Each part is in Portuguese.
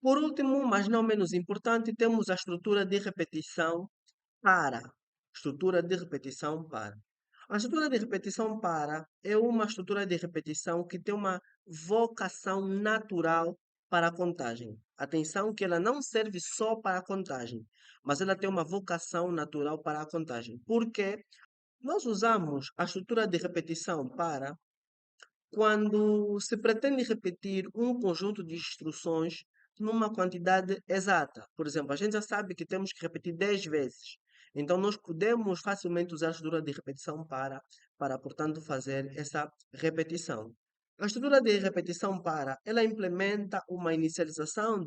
Por último, mas não menos importante, temos a estrutura de repetição para. Estrutura de repetição para. A estrutura de repetição para é uma estrutura de repetição que tem uma vocação natural para a contagem. Atenção que ela não serve só para a contagem, mas ela tem uma vocação natural para a contagem. Porque nós usamos a estrutura de repetição para quando se pretende repetir um conjunto de instruções numa quantidade exata. Por exemplo, a gente já sabe que temos que repetir 10 vezes. Então, nós podemos facilmente usar a estrutura de repetição para, portanto, fazer essa repetição. A estrutura de repetição para, ela implementa uma inicialização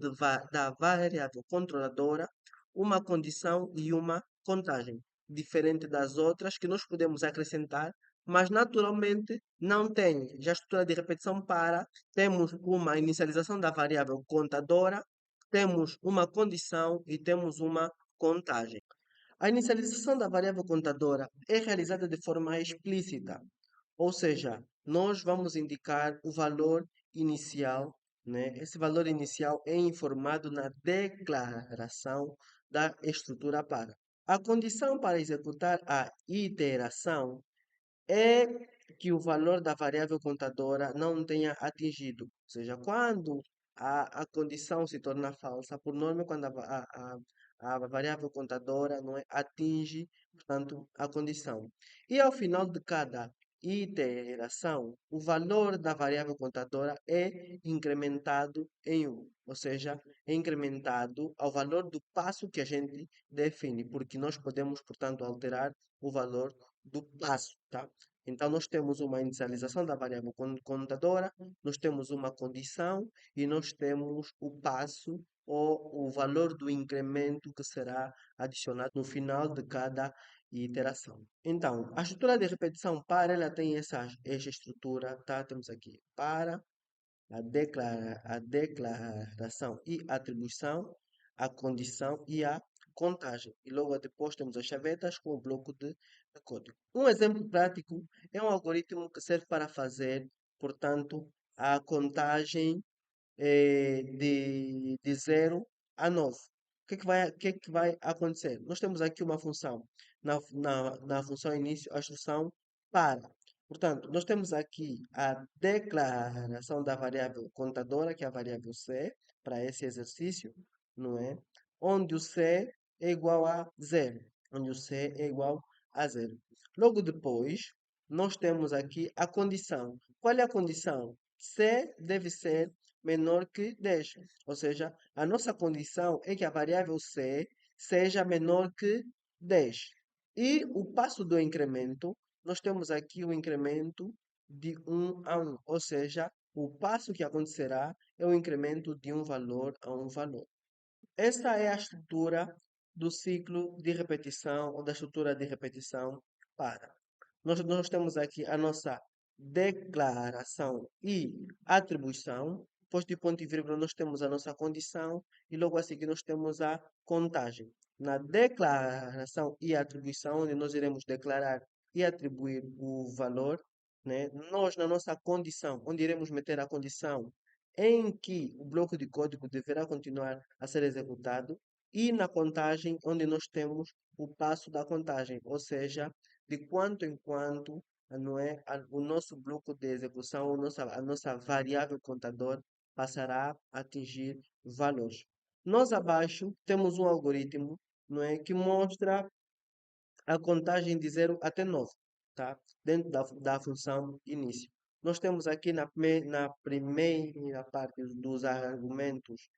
da variável controladora, uma condição e uma contagem, diferente das outras que nós podemos acrescentar, mas naturalmente não tem. Já a estrutura de repetição para, temos uma inicialização da variável contadora, temos uma condição e temos uma contagem. A inicialização da variável contadora é realizada de forma explícita, ou seja, nós vamos indicar o valor inicial, né? Esse valor inicial é informado na declaração da estrutura para. A condição para executar a iteração é que o valor da variável contadora não tenha atingido. Ou seja, quando a condição se torna falsa, por norma, quando a variável contadora não é, atinge, portanto, a condição. E ao final de cada iteração, o valor da variável contadora é incrementado em 1, ou seja, é incrementado ao valor do passo que a gente define, porque nós podemos, portanto, alterar o valor do passo, tá? Então, nós temos uma inicialização da variável contadora, nós temos uma condição e nós temos o passo ou o valor do incremento que será adicionado no final de cada iteração. Então, a estrutura de repetição para, ela tem essa estrutura, tá? Temos aqui para, a declaração e atribuição, a condição e a contagem. E logo depois temos as chavetas com o bloco de código. Um exemplo prático é um algoritmo que serve para fazer, portanto, a contagem de 0 a 9. O que é que vai acontecer? Nós temos aqui uma função. Na função início, a instrução para. Portanto, nós temos aqui a declaração da variável contadora, que é a variável C, para esse exercício, não é? Onde o C é igual a 0. Onde o C é igual a 0. Logo depois, nós temos aqui a condição. Qual é a condição? C deve ser menor que 10. Ou seja, a nossa condição é que a variável C seja menor que 10. E o passo do incremento, nós temos aqui o incremento de 1 a 1. Ou seja, o passo que acontecerá é o incremento de um valor a um valor. Essa é a estrutura do ciclo de repetição ou da estrutura de repetição para. Nós temos aqui a nossa declaração e atribuição. Depois de ponto e vírgula, nós temos a nossa condição e logo a seguir nós temos a contagem. Na declaração e atribuição, onde nós iremos declarar e atribuir o valor, né? Nós, na nossa condição, onde iremos meter a condição em que o bloco de código deverá continuar a ser executado, e na contagem, onde nós temos o passo da contagem, ou seja, de quanto em quanto não é, o nosso bloco de execução, a nossa variável contador passará a atingir valores. Nós abaixo temos um algoritmo, não é, que mostra a contagem de 0 até 9, tá? Dentro da função início. Nós temos aqui na primeira parte dos argumentos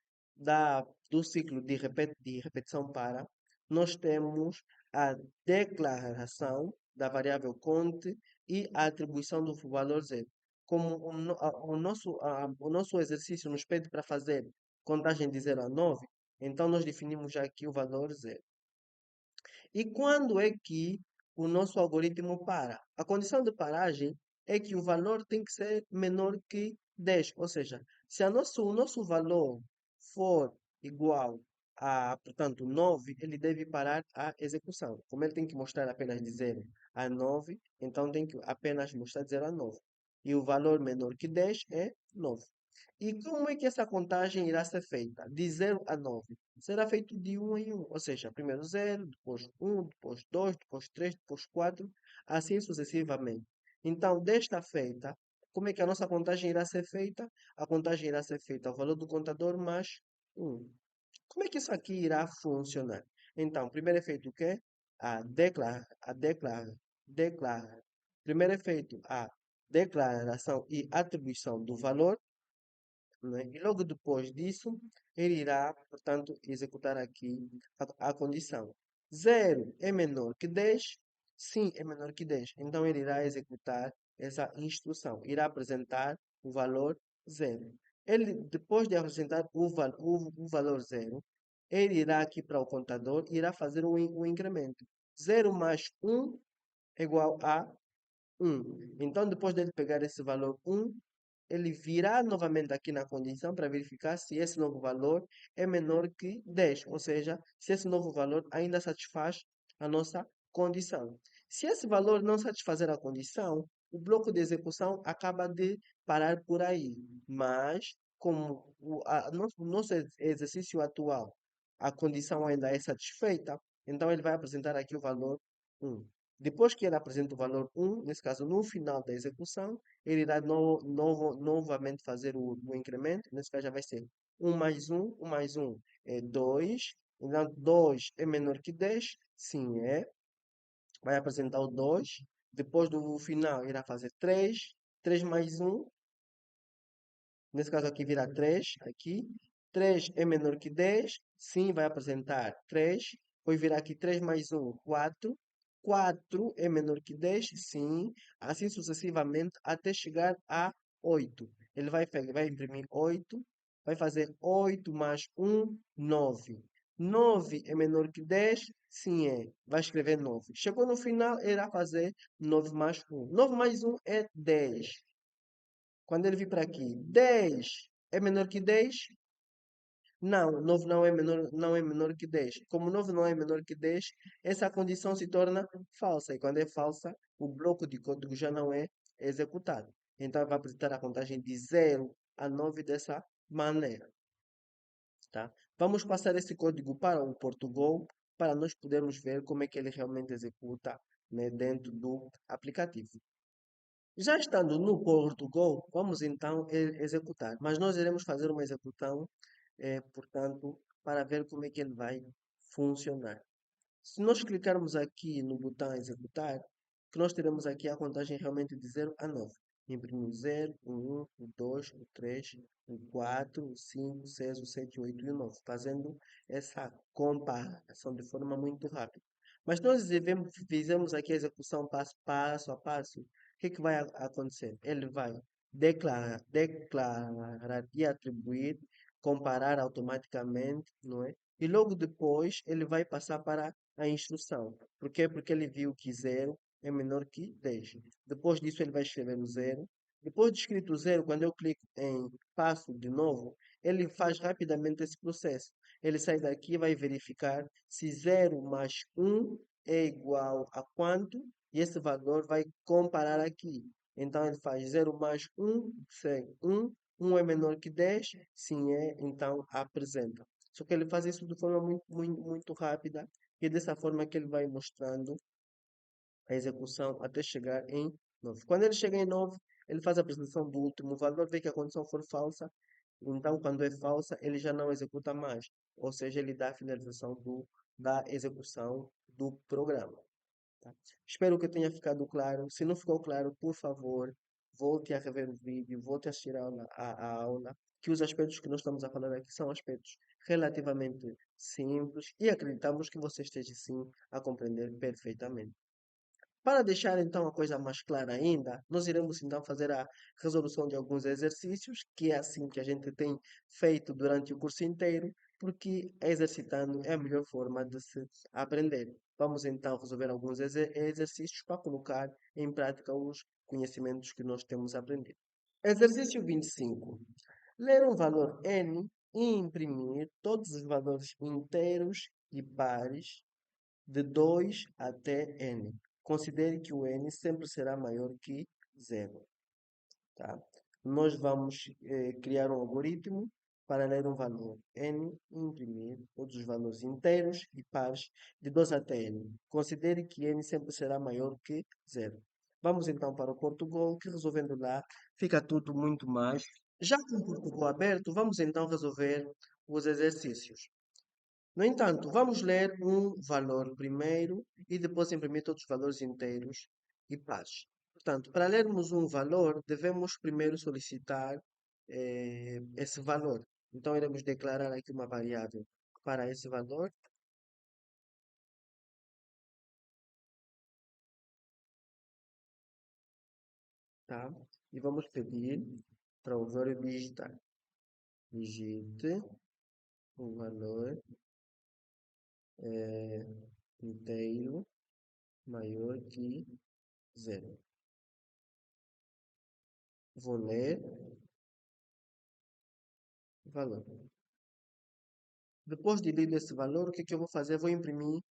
do ciclo de repetição para, nós temos a declaração da variável conte e a atribuição do valor zero. Como o nosso exercício nos pede para fazer contagem de 0 a 9, então nós definimos já aqui o valor zero. E quando é que o nosso algoritmo para? A condição de paragem é que o valor tem que ser menor que 10. Ou seja, se o nosso valor for igual a, portanto, 9, ele deve parar a execução. Como ele tem que mostrar apenas de 0 a 9, então tem que apenas mostrar de 0 a 9. E o valor menor que 10 é 9. E como é que essa contagem irá ser feita? De 0 a 9. Será feito de um em um, ou seja, primeiro 0, depois um, depois 2, depois 3, depois 4, assim sucessivamente. Então, desta feita, como é que a nossa contagem irá ser feita? A contagem irá ser feita ao valor do contador mais um. Como é que isso aqui irá funcionar? Então, primeiro é feito o quê? A declara. Primeiro é feito a declaração e atribuição do valor, né? E logo depois disso, ele irá, portanto, executar aqui a condição. 0 é menor que 10. Sim, é menor que 10. Então, ele irá executar essa instrução. Irá apresentar o valor 0. Ele, depois de apresentar o valor 0, ele irá aqui para o contador e irá fazer o incremento. 0 mais 1 é igual a 1. Então, depois dele pegar esse valor 1, ele virá novamente aqui na condição para verificar se esse novo valor é menor que 10, ou seja, se esse novo valor ainda satisfaz a nossa condição. Se esse valor não satisfazer a condição, o bloco de execução acaba de parar por aí. Mas, como o nosso exercício atual, a condição ainda é satisfeita, então ele vai apresentar aqui o valor 1. Depois que ele apresenta o valor 1, nesse caso, no final da execução, ele irá novamente fazer o incremento. Nesse caso já vai ser 1 mais 1 é 2. Então, 2 é menor que 10? Sim, é. Vai apresentar o 2. Depois do final, irá fazer 3. 3 mais 1, nesse caso aqui virá 3, aqui. 3 é menor que 10, sim, vai apresentar 3. Depois virá aqui 3 mais 1, 4. 4 é menor que 10, sim. Assim sucessivamente até chegar a 8. Ele vai imprimir 8. Vai fazer 8 mais 1, 9. 9 é menor que 10, sim é. Vai escrever 9. Chegou no final, irá fazer 9 mais 1. 9 mais 1 é 10. Quando ele vir para aqui, 10 é menor que 10? Não, 9 não é menor que 10. Como 9 não é menor que 10, essa condição se torna falsa. E quando é falsa, o bloco de código já não é executado. Então, vai apresentar a contagem de 0 a 9 dessa maneira. Tá? Vamos passar esse código para o Portugal para nós podermos ver como é que ele realmente executa, né, dentro do aplicativo. Já estando no Portugal, vamos então executar. Mas nós iremos fazer uma execução, portanto, para ver como é que ele vai funcionar. Se nós clicarmos aqui no botão executar, que nós teremos aqui a contagem realmente de 0 a 9. Imprime o 0, o 1, o 2, o 3, o 4, o 5, o 6, o 7, o 8 e o 9, fazendo essa comparação de forma muito rápida. Mas nós fizemos aqui a execução passo a passo. O que que vai acontecer? Ele vai declarar e atribuir, comparar automaticamente, não é? E logo depois ele vai passar para a instrução. Por quê? Porque ele viu que 0 é menor que 10. Depois disso, ele vai escrever o 0. Depois de escrito o 0, quando eu clico em passo de novo, ele faz rapidamente esse processo. Ele sai daqui e vai verificar se 0 mais 1 é igual a quanto, e esse valor vai comparar aqui. Então, ele faz 0 mais 1, segue 1. 1 é menor que 10? Sim, é. Então, apresenta. Só que ele faz isso de forma muito, muito, muito rápida e dessa forma que ele vai mostrando a execução até chegar em 9. Quando ele chega em 9, ele faz a apresentação do último valor, vê que a condição for falsa. Então, quando é falsa, ele já não executa mais. Ou seja, ele dá a finalização da execução do programa. Tá? Espero que tenha ficado claro. Se não ficou claro, por favor, volte a rever o vídeo, volte a assistir a aula, que os aspectos que nós estamos a falar aqui são aspectos relativamente simples e acreditamos que você esteja sim a compreender perfeitamente. Para deixar então a coisa mais clara ainda, nós iremos então fazer a resolução de alguns exercícios, que é assim que a gente tem feito durante o curso inteiro, porque exercitando é a melhor forma de se aprender. Vamos então resolver alguns exercícios para colocar em prática os conhecimentos que nós temos aprendido. Exercício 25. Ler um valor n e imprimir todos os valores inteiros e pares de 2 até n. Considere que o n sempre será maior que 0. Tá? nós vamos criar um algoritmo para ler um valor n e imprimir todos os valores inteiros e pares de 2 até n. Considere que n sempre será maior que zero. Vamos então para o Portugal, que resolvendo lá fica tudo muito mais. Já com o Portugal aberto, vamos então resolver os exercícios. No entanto, vamos ler um valor primeiro e depois imprimir todos os valores inteiros e pares. Portanto, para lermos um valor, devemos primeiro solicitar esse valor. Então, iremos declarar aqui uma variável para esse valor, tá? E vamos pedir para o usuário digitar. Digite o valor inteiro maior que zero. Vou ler o valor. Depois de ler esse valor, o que que eu vou fazer? Vou imprimir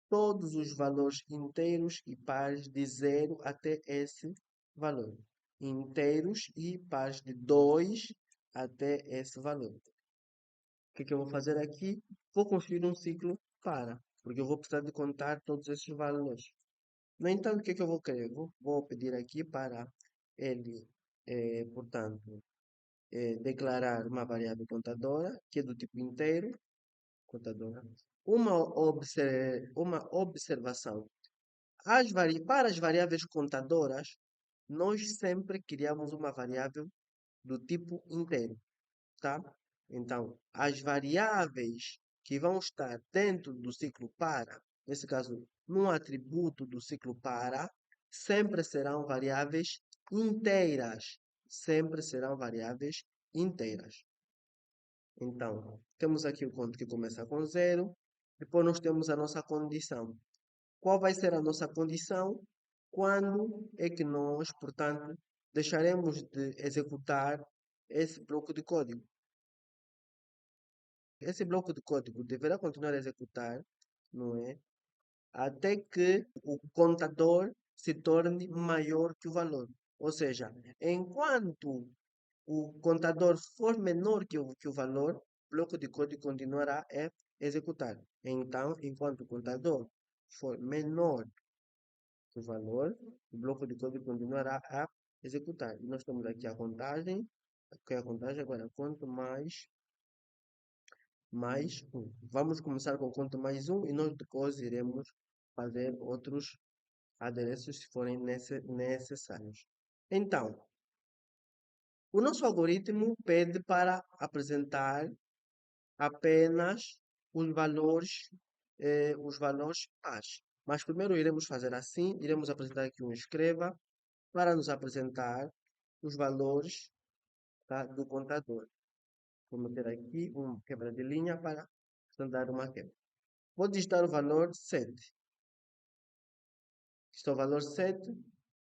todos os valores inteiros e pares de zero até esse valor. Inteiros e pares de 2 até esse valor. O que que eu vou fazer aqui? Vou construir um ciclo para, porque eu vou precisar de contar todos esses valores. No entanto, o que que eu vou querer? Vou pedir aqui para ele, portanto, declarar uma variável contadora, que é do tipo inteiro, contadora. Uma observação. Para as variáveis contadoras, nós sempre criamos uma variável do tipo inteiro, tá? Então, as variáveis que vão estar dentro do ciclo para, nesse caso, num atributo do ciclo para, sempre serão variáveis inteiras. Sempre serão variáveis inteiras. Então, temos aqui o conto que começa com zero. Depois nós temos a nossa condição. Qual vai ser a nossa condição? Quando é que nós, portanto, deixaremos de executar esse bloco de código? Esse bloco de código deverá continuar a executar, não é? Até que o contador se torne maior que o valor. Ou seja, enquanto o contador for menor que o valor, o bloco de código continuará a executar. Então, enquanto o contador for menor que o valor, o bloco de código continuará a executar. E nós temos aqui a contagem, que é a contagem agora, quanto mais um. Vamos começar com quanto mais um e nós depois iremos fazer outros adereços se forem necessários. Então, o nosso algoritmo pede para apresentar apenas os valores pares. Mas primeiro iremos fazer assim, iremos apresentar aqui um escreva para nos apresentar os valores, tá, do contador. Vou meter aqui uma quebra de linha para apresentar uma quebra. Vou digitar o valor 7. Este é o valor 7.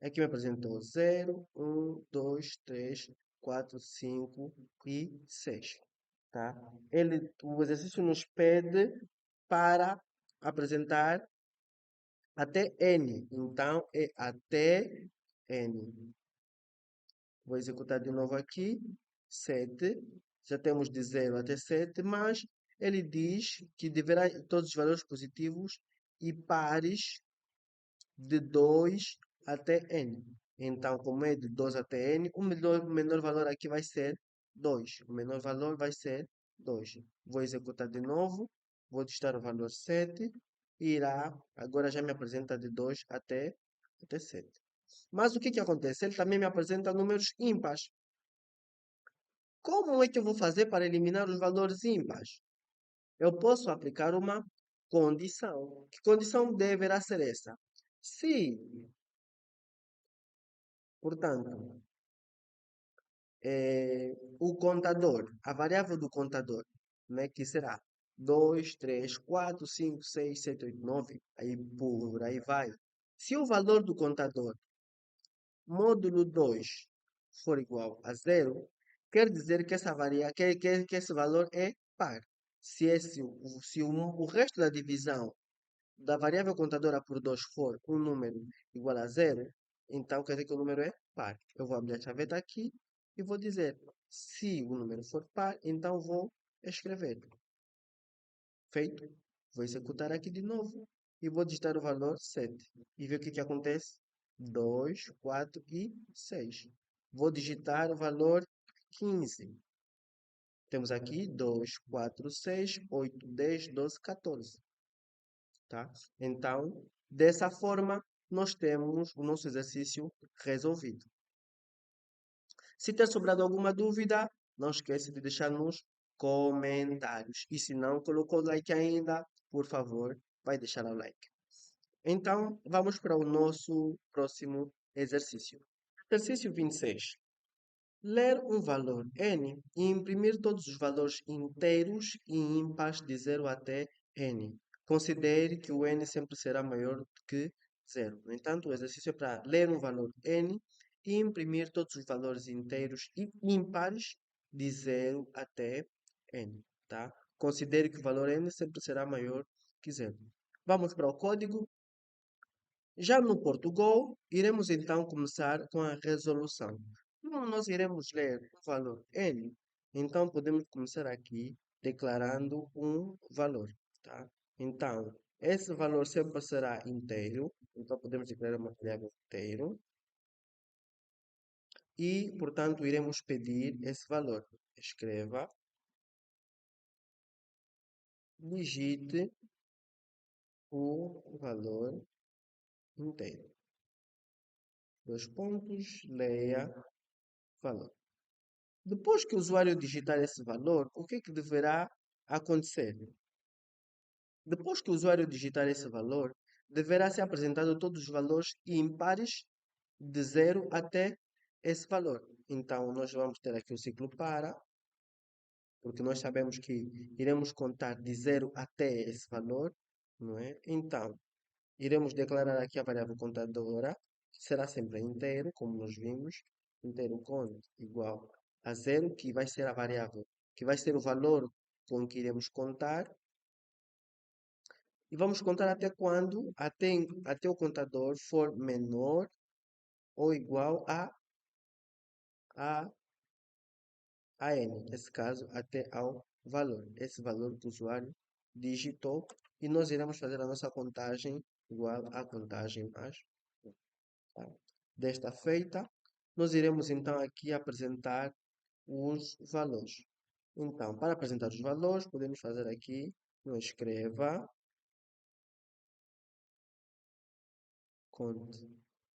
Aqui me apresentou 0, 1, 2, 3, 4, 5 e 6. Tá? O exercício nos pede para apresentar até n. Então, é até n. Vou executar de novo aqui. 7. Já temos de 0 até 7, mas ele diz que deverá todos os valores positivos e pares de 2 até n. Então, como é de 2 até n, o menor valor aqui vai ser 2. O menor valor vai ser 2. Vou executar de novo. Vou digitar o valor 7. E irá, agora já me apresenta de 2 até 7. Mas o que que acontece? Ele também me apresenta números ímpares. Como é que eu vou fazer para eliminar os valores ímpares? Eu posso aplicar uma condição. Que condição deverá ser essa? Se, portanto, o contador, a variável do contador, né, que será 2, 3, 4, 5, 6, 7, 8, 9, aí por aí vai. Se o valor do contador módulo 2 for igual a zero, quer dizer que que esse valor é par. Se o resto da divisão da variável contadora por 2 for um número igual a zero, então quer dizer que o número é par. Eu vou abrir a chaveta aqui e vou dizer, se o número for par, então vou escrever. Feito. Vou executar aqui de novo e vou digitar o valor 7. E ver o que acontece. 2, 4 e 6. Vou digitar o valor 15. Temos aqui 2, 4, 6, 8, 10, 12, 14. Tá? Então, dessa forma, nós temos o nosso exercício resolvido. Se ter sobrado alguma dúvida, não esqueça de deixar nos comentários. E se não colocou like ainda, por favor, vai deixar o like. Então, vamos para o nosso próximo exercício. Exercício 26. Ler um valor n e imprimir todos os valores inteiros e ímpares de 0 até n. Considere que o n sempre será maior do que 0. No entanto, o exercício é para ler um valor n e imprimir todos os valores inteiros e ímpares de 0 até n. Tá? Considere que o valor n sempre será maior que 0. Vamos para o código. Já no Portugal, iremos então começar com a resolução. Como nós iremos ler o valor n, então podemos começar aqui declarando um valor, tá? Então, esse valor sempre será inteiro, então podemos declarar uma variável inteiro e, portanto, iremos pedir esse valor. Escreva, digite o valor inteiro. Dois pontos, leia valor. Depois que o usuário digitar esse valor, o que é que deverá acontecer? Depois que o usuário digitar esse valor, deverá ser apresentado todos os valores ímpares de 0 até esse valor. Então, nós vamos ter aqui o ciclo para, porque nós sabemos que iremos contar de 0 até esse valor, não é? Então, iremos declarar aqui a variável contadora, que será sempre inteiro, como nós vimos. Inteiro cont igual a 0, que vai ser a variável, que vai ser o valor com que iremos contar. E vamos contar até quando? Até o contador for menor ou igual a, a n. Nesse caso, até ao valor. Esse valor que o usuário digitou. E nós iremos fazer a nossa contagem igual à contagem mais um, tá? Desta feita, nós iremos então aqui apresentar os valores. Então, para apresentar os valores, podemos fazer aqui no escreva cont,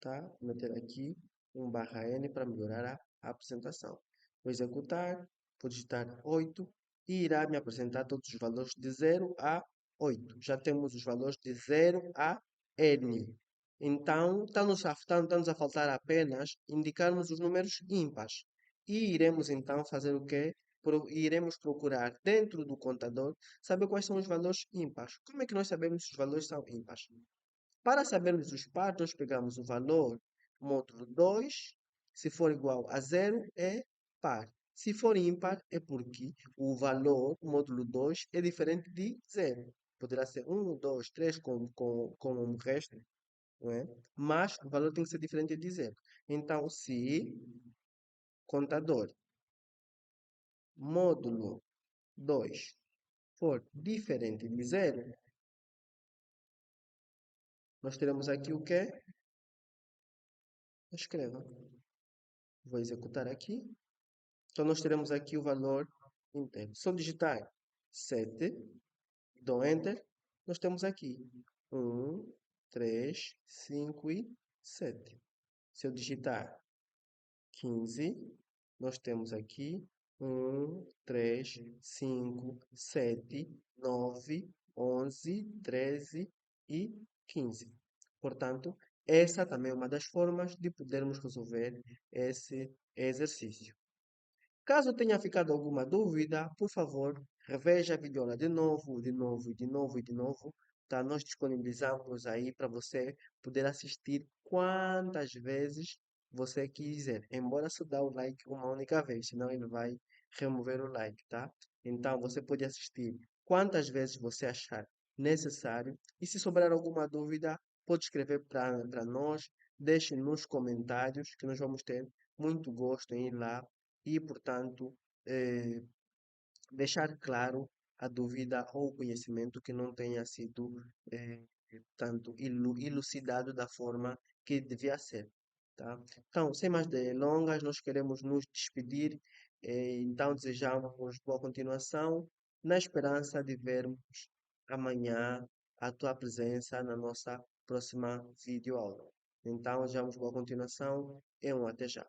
tá? Vou meter aqui um barra n para melhorar a apresentação. Vou executar, vou digitar 8 e irá me apresentar todos os valores de 0 a 8. Já temos os valores de 0 a n. Então, está-nos a faltar apenas indicarmos os números ímpares. E iremos então fazer o quê? Iremos procurar dentro do contador saber quais são os valores ímpares. Como é que nós sabemos se os valores são ímpares? Para sabermos os pares, nós pegamos o valor módulo 2. Se for igual a 0, é par. Se for ímpar, é porque o valor módulo 2 é diferente de 0. Poderá ser 1, 2, 3, como o resto, não é? Mas o valor tem que ser diferente de 0. Então, se contador módulo 2 for diferente de 0, nós teremos aqui o que? Escreva. Vou executar aqui. Então, nós teremos aqui o valor inteiro. Se eu digitar 7, dou Enter, nós temos aqui 1, 3, 5 e 7. Se eu digitar 15, nós temos aqui 1, 3, 5, 7, 9, 11, 13 e 15. Portanto, essa também é uma das formas de podermos resolver esse exercício. Caso tenha ficado alguma dúvida, por favor, reveja a videoaula de novo, de novo, de novo e de novo. Tá? Nós disponibilizamos aí para você poder assistir quantas vezes você quiser. Embora só dá o like uma única vez, senão ele vai remover o like, tá? Então você pode assistir quantas vezes você achar necessário. E se sobrar alguma dúvida, pode escrever para nós, deixe nos comentários que nós vamos ter muito gosto em ir lá e, portanto, eh, deixar claro a dúvida ou o conhecimento que não tenha sido tanto elucidado da forma que devia ser, tá? Então, sem mais delongas, nós queremos nos despedir, então desejamos boa continuação, na esperança de vermos amanhã a tua presença na nossa próxima videoaula. Então, desejamos boa continuação e um até já.